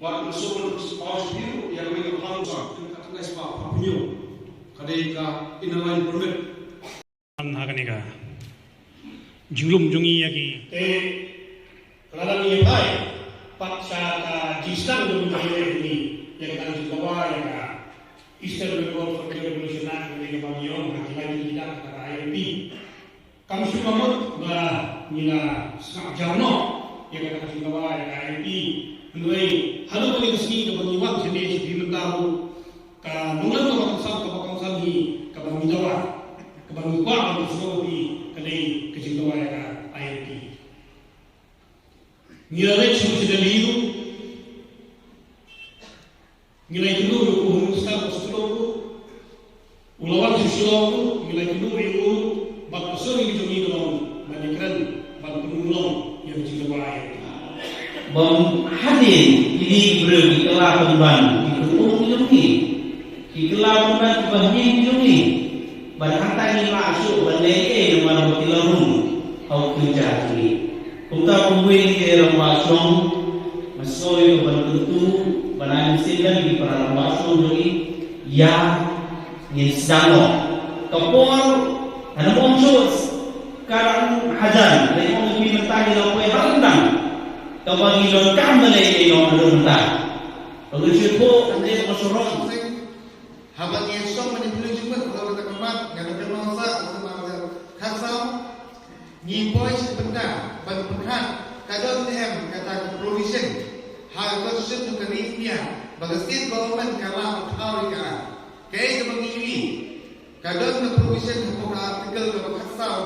Buat masuk paus biru yang mereka pangsa kita kena sebab papinyo kadeka inaline permit hakanega julum jungi yagi kalau ni pai paksa ka jisang dulu ini yang kan bawa yang Eastern Bengal for Revolution Act yang bagian hakikat tidak kata ILP kami semua mut ba nila sangat jauh yang kata bawa yang ILP Nui, halo kali kesini ke Banyuwangi sendiri di Mentau, ke Nunggal ke Bangsa, ke Bangsa di ke Bangsa Jawa, ke Bangsa Jawa, ke Sulawesi, ke Lei, ke Jawa ya ILP. Nilai cuma sudah liu, nilai kedua itu Hungsta Sulawesi, Ulawan Sulawesi, nilai kedua itu bak Sulawesi itu nilai Banyakran, bak Penulong yang di Jawa ILP. Bang hadir ini beri kelah pemban di ketemu ini di kelah pemban di bahagian ini berhantar ini masuk berleke dengan bertilarung kau kerja ini kita pembuat ini ramasong masuk itu bertentu beranisingan di para ramasong ini yang sedang kapor ada muncul sekarang hajan dari orang mentari lapai harendang kau bagi lengkap melei yang rendah. Kalau cukup anda masyarakat habat yang sok menjadi juga kalau kita kemat yang ada masa atau masa kasau ni boys sebentar bagi pekan kadang TM kata provision hal konstitusi untuk India bagi state government kalau tahu kan kayak itu begini kadang provision untuk artikel kalau kasau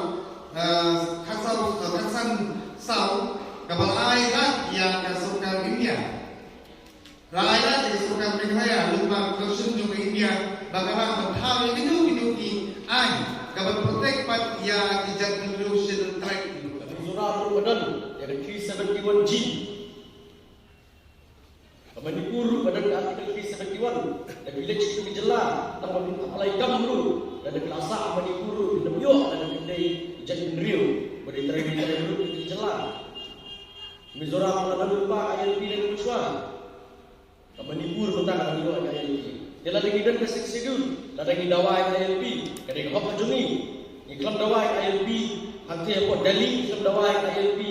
sau kapal ayat yang kasutkan India, rakyat yang kasutkan Meghalaya, lupa konstitusi juga India, bagaimana menghal itu di ay, kapal protek pat yang dijat konstitusi track itu. Surah Ramadan yang Q71G, Manipur pada artikel Q71, dan village itu dijelas, tanpa apply kamu, dan kelasa Manipur di Namyo, dan di Jatin Rio, pada interaksi itu dijelas. Mizoram ada lupa ILP dan Kuswa. Manipur betang ada dua ILP. Dia lagi dan kesik sidul, lagi dawai ILP. Kadang hop juni, iklan dawai ILP. Hati apa Delhi iklan dawai ILP.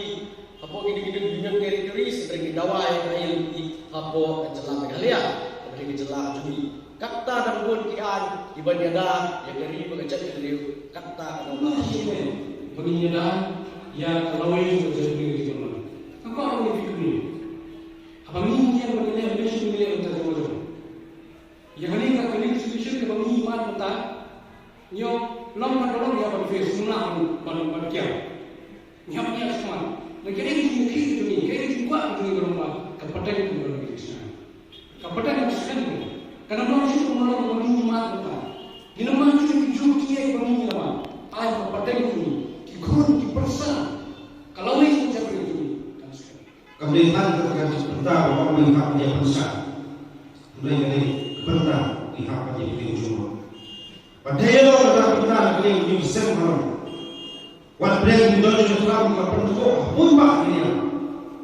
Apa gini dunia teritoris lagi dawai ILP. Apa jelas Meghalaya, lagi jelas juni. Kata dan pun kian ibadiada yang dari mengecek dari kata dan penginjalan yang kelawai menjadi apa orang yang fikir apa ini yang mengenai basic nilai untuk semua yang ini kan kali institusi ke bang iman betul nyo nomor orang yang berfirman semula ban kia nyam dia semua negara ini mungkin itu ni negara ini juga ini rumah kepada itu orang Kristen kepada Kristen karena orang itu menolak bang iman betul di nama itu dijual bang iman ay kepada itu ikut dipersan kalau ini seperti itu Pemerintahan terkait sebentar orang melihat dia besar, mulai dari benar lihat dia di ujung. Padahal orang benar dia di ujung orang. Wan brand di dalam Islam kita perlu pun mak dia.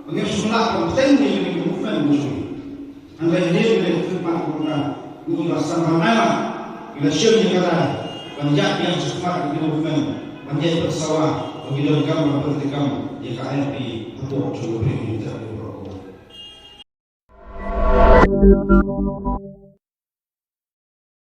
Mengenai semula konten dia yang bukan musuh. Anda ini boleh firman Quran. Ini bersama nama. Bila syurga kata, banyak yang sesuatu di bukan banyak bersawah. Begitu kamu bertikam dia KLP untuk coba beri kita.